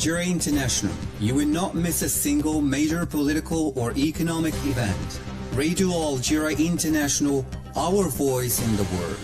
Algeria International, you will not miss a single major political or economic event. Radio Algeria International, our voice in the world.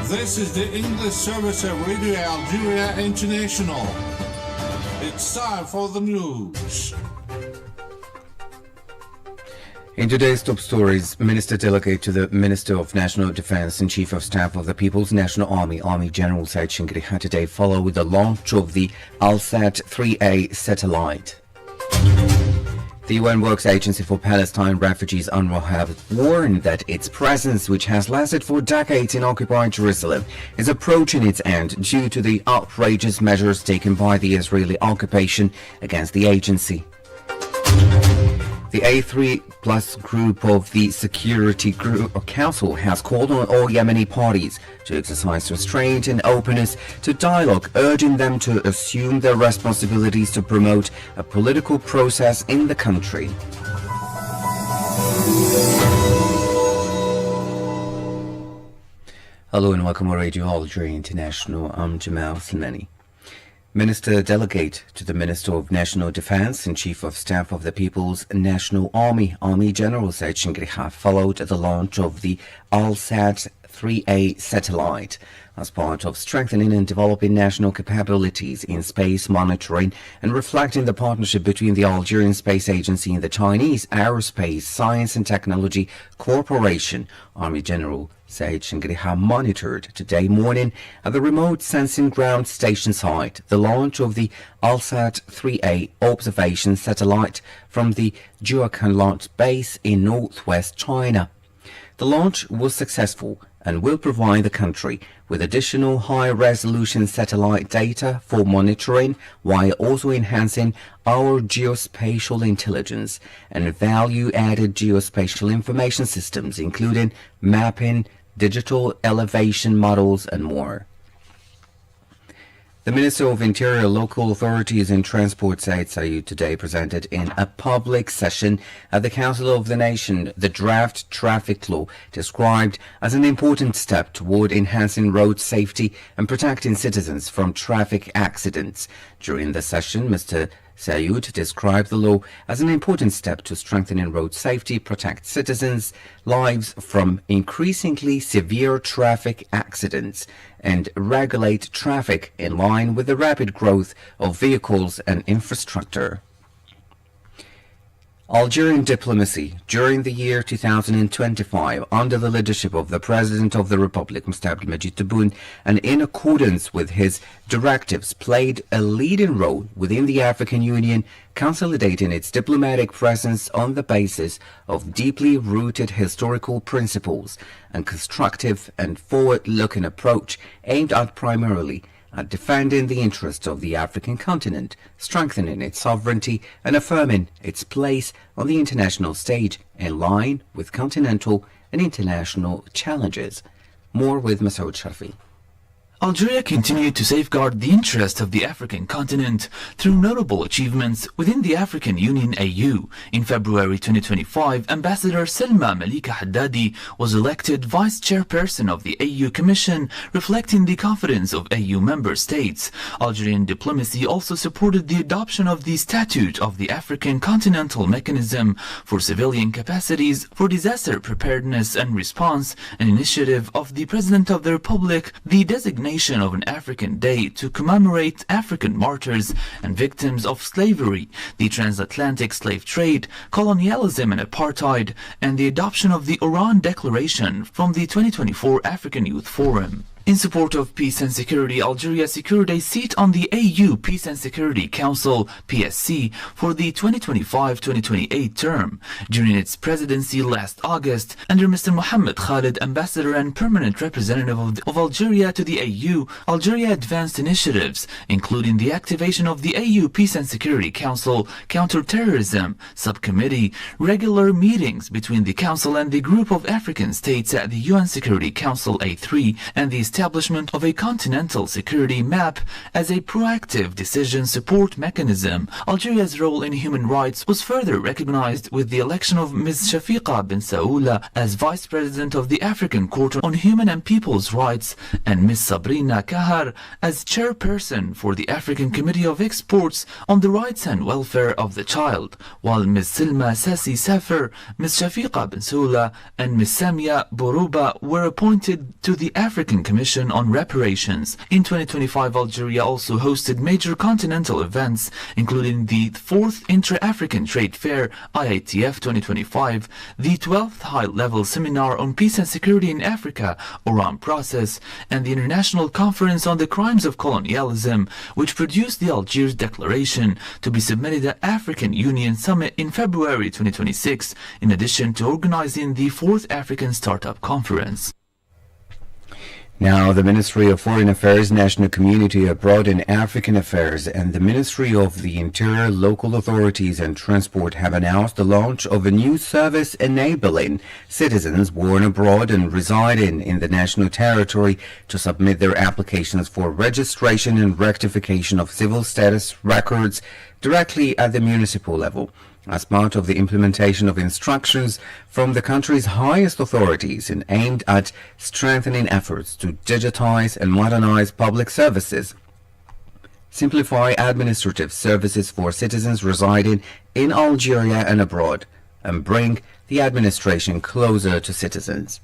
This is the English service of Radio Algeria International. It's time for the news. In today's top stories, Minister Delegate to the Minister of National Defense and Chief of Staff of the People's National Army, Army General Said Shingriha today followed the launch of the Alsat-3A satellite. The UN Works Agency for Palestine Refugees UNRWA have warned that its presence, which has lasted for decades in occupied Jerusalem, is approaching its end due to the outrageous measures taken by the Israeli occupation against the agency. The A3 Plus group of the Security Council has called on all Yemeni parties to exercise restraint and openness to dialogue, urging them to assume their responsibilities to promote a political process in the country. Hello and welcome to Radio Algeria International. I'm Jamal Slimani. Minister Delegate to the Minister of National Defense and Chief of Staff of the People's National Army, Army General Said Shingriha, followed the launch of the Alsat-3A satellite as part of strengthening and developing national capabilities in space monitoring and reflecting the partnership between the Algerian Space Agency and the Chinese Aerospace Science and Technology Corporation. Army General Said Shingriha monitored today morning at the remote sensing ground station site the launch of the Alsat-3A observation satellite from the Jiuquanlat base in northwest China. The launch was successful and will provide the country with additional high-resolution satellite data for monitoring while also enhancing our geospatial intelligence and value-added geospatial information systems, including mapping, digital elevation models, and more. The Minister of Interior, Local Authorities and Transport, Said Sayed, today presented in a public session at the Council of the Nation the draft traffic law described as an important step toward enhancing road safety and protecting citizens from traffic accidents. During the session, Mr. Sayed described the law as an important step to strengthening road safety, protect citizens' lives from increasingly severe traffic accidents, and regulate traffic in line with the rapid growth of vehicles and infrastructure. Algerian diplomacy during the year 2025 under the leadership of the President of the Republic, Mr. Abdelmajid Tebboune, and in accordance with his directives, played a leading role within the African Union, consolidating its diplomatic presence on the basis of deeply rooted historical principles and constructive and forward-looking approach aimed at primarily at defending the interests of the African continent, strengthening its sovereignty and affirming its place on the international stage in line with continental and international challenges. More with Masoud Sharfi. Algeria continued to safeguard the interests of the African continent through notable achievements within the African Union AU. In February 2025, Ambassador Selma Malika Haddadi was elected Vice Chairperson of the AU Commission, reflecting the confidence of AU member states. Algerian diplomacy also supported the adoption of the Statute of the African Continental Mechanism for Civilian Capacities for Disaster Preparedness and Response, an initiative of the President of the Republic, the designation of an African Day to commemorate African martyrs and victims of slavery, the transatlantic slave trade, colonialism and apartheid, and the adoption of the Oran Declaration from the 2024 African Youth Forum. In support of peace and security, Algeria secured a seat on the AU Peace and Security Council (PSC) for the 2025-2028 term. During its presidency last August, under Mr. Mohammed Khalid, Ambassador and Permanent Representative of Algeria to the AU, Algeria advanced initiatives, including the activation of the AU Peace and Security Council Counterterrorism Subcommittee, regular meetings between the Council and the Group of African States at the UN Security Council A3, and the establishment of a continental security map as a proactive decision support mechanism. Algeria's role in human rights was further recognized with the election of Ms. Shafiqa bin Saoula as Vice President of the African Court on Human and People's Rights and Ms. Sabrina Kahar as Chairperson for the African Committee of Exports on the Rights and Welfare of the Child, while Ms. Silma Sassi Safer, Ms. Shafiqa bin Saoula and Ms. Samia Borouba were appointed to the African Commission on Reparations. In 2025, Algeria also hosted major continental events, including the 4th Intra-African Trade Fair, IATF 2025, the 12th High-Level Seminar on Peace and Security in Africa, Oran Process, and the International Conference on the Crimes of Colonialism, which produced the Algiers Declaration to be submitted at African Union Summit in February 2026, in addition to organizing the 4th African Startup Conference. Now, the Ministry of Foreign Affairs, National Community Abroad and African Affairs and the Ministry of the Interior, Local Authorities and Transport have announced the launch of a new service enabling citizens born abroad and residing in the national territory to submit their applications for registration and rectification of civil status records directly at the municipal level, as part of the implementation of instructions from the country's highest authorities and aimed at strengthening efforts to digitize and modernize public services, simplify administrative services for citizens residing in Algeria and abroad, and bring the administration closer to citizens.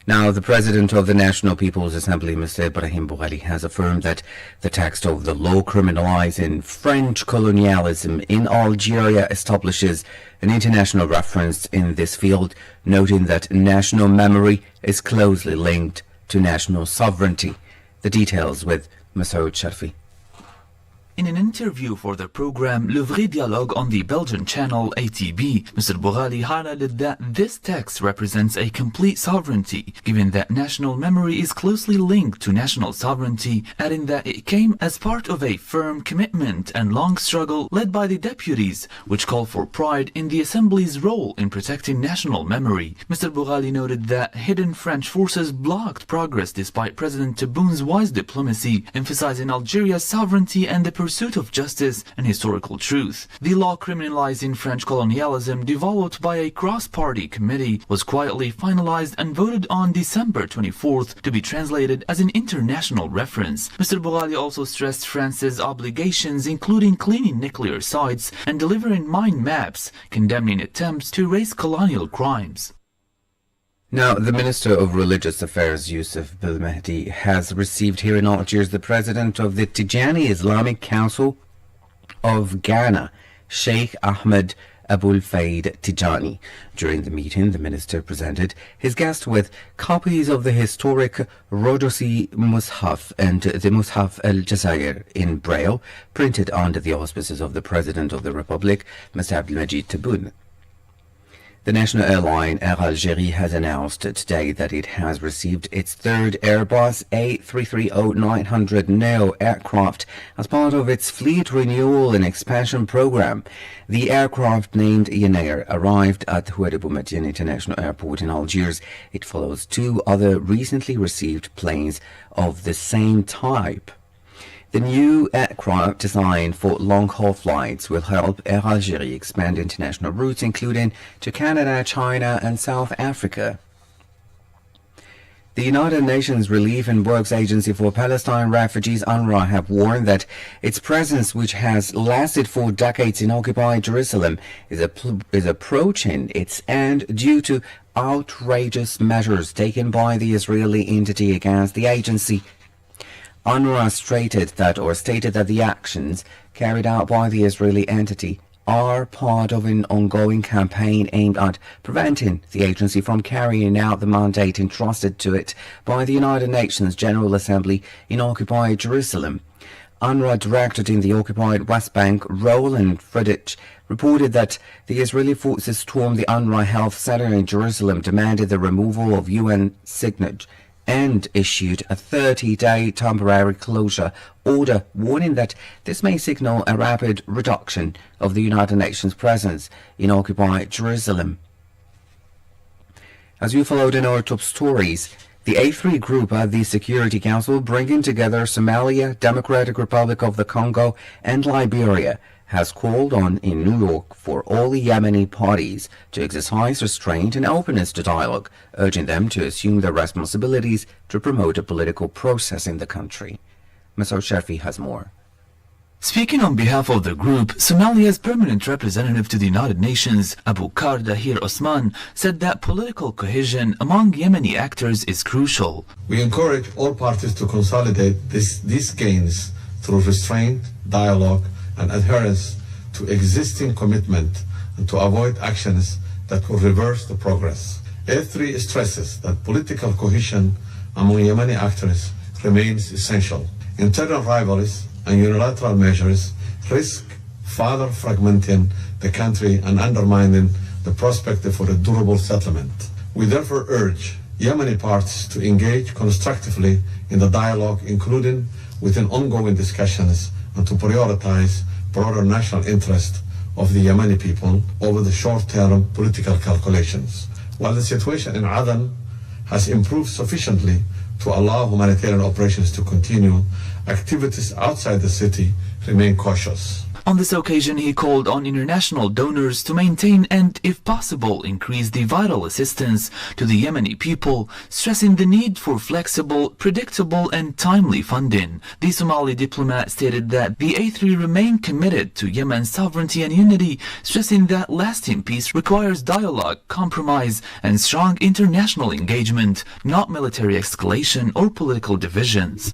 Now, the President of the National People's Assembly, Mr. Ibrahim Boughali, has affirmed that the text of the law criminalizing French colonialism in Algeria establishes an international reference in this field, noting that national memory is closely linked to national sovereignty. The details with Masoud Sharfi. In an interview for the program Le Vrai Dialogue on the Belgian channel ATB, Mr. Boughali highlighted that this text represents a complete sovereignty, given that national memory is closely linked to national sovereignty, adding that it came as part of a firm commitment and long struggle led by the deputies, which call for pride in the Assembly's role in protecting national memory. Mr. Boughali noted that hidden French forces blocked progress despite President Tebboun's wise diplomacy, emphasizing Algeria's sovereignty and the pursuit of justice and historical truth. The law criminalizing French colonialism, developed by a cross-party committee, was quietly finalized and voted on December 24th to be translated as an international reference. Mr. Boughali also stressed France's obligations, including cleaning nuclear sites and delivering mine maps, condemning attempts to erase colonial crimes. Now, the Minister of Religious Affairs, Youssef Belmehdi, has received here in Algiers the President of the Tijani Islamic Council of Ghana, Sheikh Ahmed Abul Faid Tijani. During the meeting, the minister presented his guest with copies of the historic Rodosi Mushaf and the Mushaf al-Jazair in Braille, printed under the auspices of the President of the Republic, Mr. Abdelmajid Tebboune. The national airline Air Algérie has announced today that it has received its third Airbus A330-900 Neo aircraft as part of its fleet renewal and expansion program. The aircraft, named Yenair, arrived at Houari Boumediene International Airport in Algiers. It follows two other recently received planes of the same type. The new aircraft, designed for long-haul flights, will help Air Algérie expand international routes, including to Canada, China, and South Africa. The United Nations Relief and Works Agency for Palestine Refugees, UNRWA, have warned that its presence, which has lasted for decades in occupied Jerusalem, is approaching its end due to outrageous measures taken by the Israeli entity against the agency. UNRWA stated that the actions carried out by the Israeli entity are part of an ongoing campaign aimed at preventing the agency from carrying out the mandate entrusted to it by the United Nations General Assembly in occupied Jerusalem. UNRWA director in the occupied West Bank, Roland Friedrich, reported that the Israeli forces stormed the UNRWA Health Center in Jerusalem, demanded the removal of UN signage, and issued a 30-day temporary closure order, warning that this may signal a rapid reduction of the United Nations presence in occupied Jerusalem. As you followed in our top stories, The A3 group at the Security Council, bringing together Somalia, Democratic Republic of the Congo, and Liberia, has called on in New York for all the Yemeni parties to exercise restraint and openness to dialogue, urging them to assume their responsibilities to promote a political process in the country. Masoud Sharfi has more. Speaking on behalf of the group, Somalia's permanent representative to the United Nations, Abukar Dahir Osman, said that political cohesion among Yemeni actors is crucial. We encourage all parties to consolidate these gains through restraint, dialogue, and adherence to existing commitment and to avoid actions that will reverse the progress. A3 stresses that political cohesion among Yemeni actors remains essential. Internal rivalries and unilateral measures risk further fragmenting the country and undermining the prospect for a durable settlement. We therefore urge Yemeni parties to engage constructively in the dialogue, including within ongoing discussions, and to prioritize broader national interest of the Yemeni people over the short-term political calculations. While the situation in Aden has improved sufficiently to allow humanitarian operations to continue, activities outside the city remain cautious. On this occasion, he called on international donors to maintain and, if possible, increase the vital assistance to the Yemeni people, stressing the need for flexible, predictable and timely funding. The Somali diplomat stated that the A3 remain committed to Yemen's sovereignty and unity, stressing that lasting peace requires dialogue, compromise and strong international engagement, not military escalation or political divisions.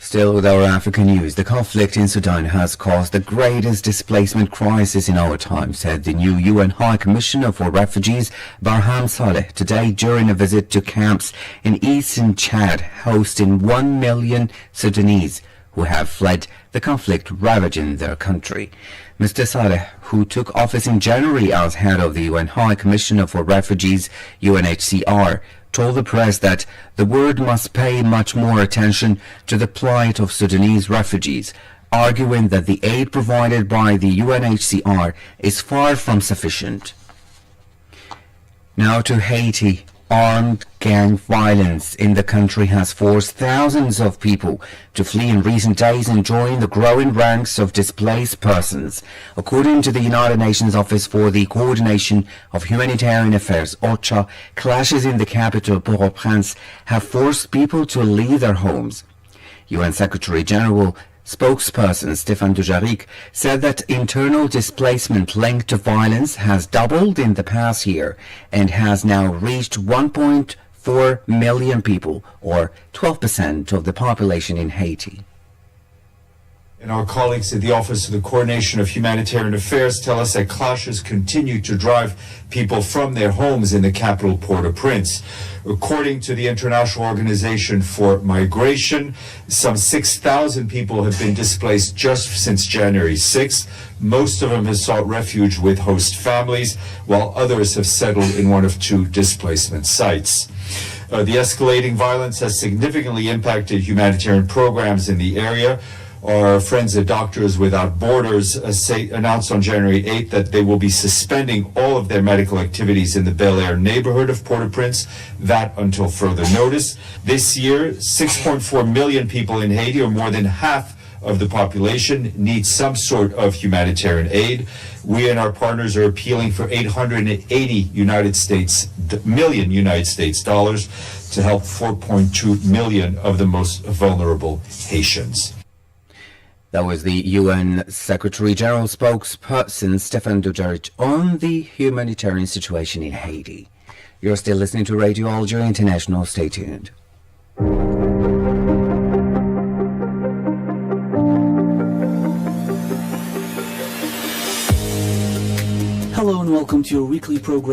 Still with our African news, the conflict in Sudan has caused the greatest displacement crisis in our time, said the new UN High Commissioner for Refugees, Barham Saleh, today during a visit to camps in eastern Chad, hosting 1 million Sudanese who have fled the conflict ravaging their country. Mr. Saleh, who took office in January as head of the UN High Commissioner for Refugees, UNHCR, told the press that the world must pay much more attention to the plight of Sudanese refugees, arguing that the aid provided by the UNHCR is far from sufficient. Now to Haiti. Armed gang violence in the country has forced thousands of people to flee in recent days and join the growing ranks of displaced persons. According to the United Nations Office for the Coordination of Humanitarian Affairs, OCHA, clashes in the capital, Port-au-Prince, have forced people to leave their homes. UN Secretary General spokesperson Stéphane Dujarric said that internal displacement linked to violence has doubled in the past year and has now reached 1.4 million people, or 12% of the population in Haiti. And our colleagues at the Office of the Coordination of Humanitarian Affairs tell us that clashes continue to drive people from their homes in the capital, Port-au-Prince. According to the International Organization for Migration, some 6,000 people have been displaced just since January 6th. Most of them have sought refuge with host families, while others have settled in one of two displacement sites. The escalating violence has significantly impacted humanitarian programs in the area. Our friends at Doctors Without Borders announced on January 8th that they will be suspending all of their medical activities in the Bel Air neighborhood of Port-au-Prince, that until further notice. This year, 6.4 million people in Haiti, or more than half of the population, need some sort of humanitarian aid. We and our partners are appealing for $880 million United States dollars to help 4.2 million of the most vulnerable Haitians. That was the UN Secretary General spokesperson Stéphane Dujarric on the humanitarian situation in Haiti. You're still listening to Radio Algeria International. Stay tuned. Hello and welcome to your weekly program.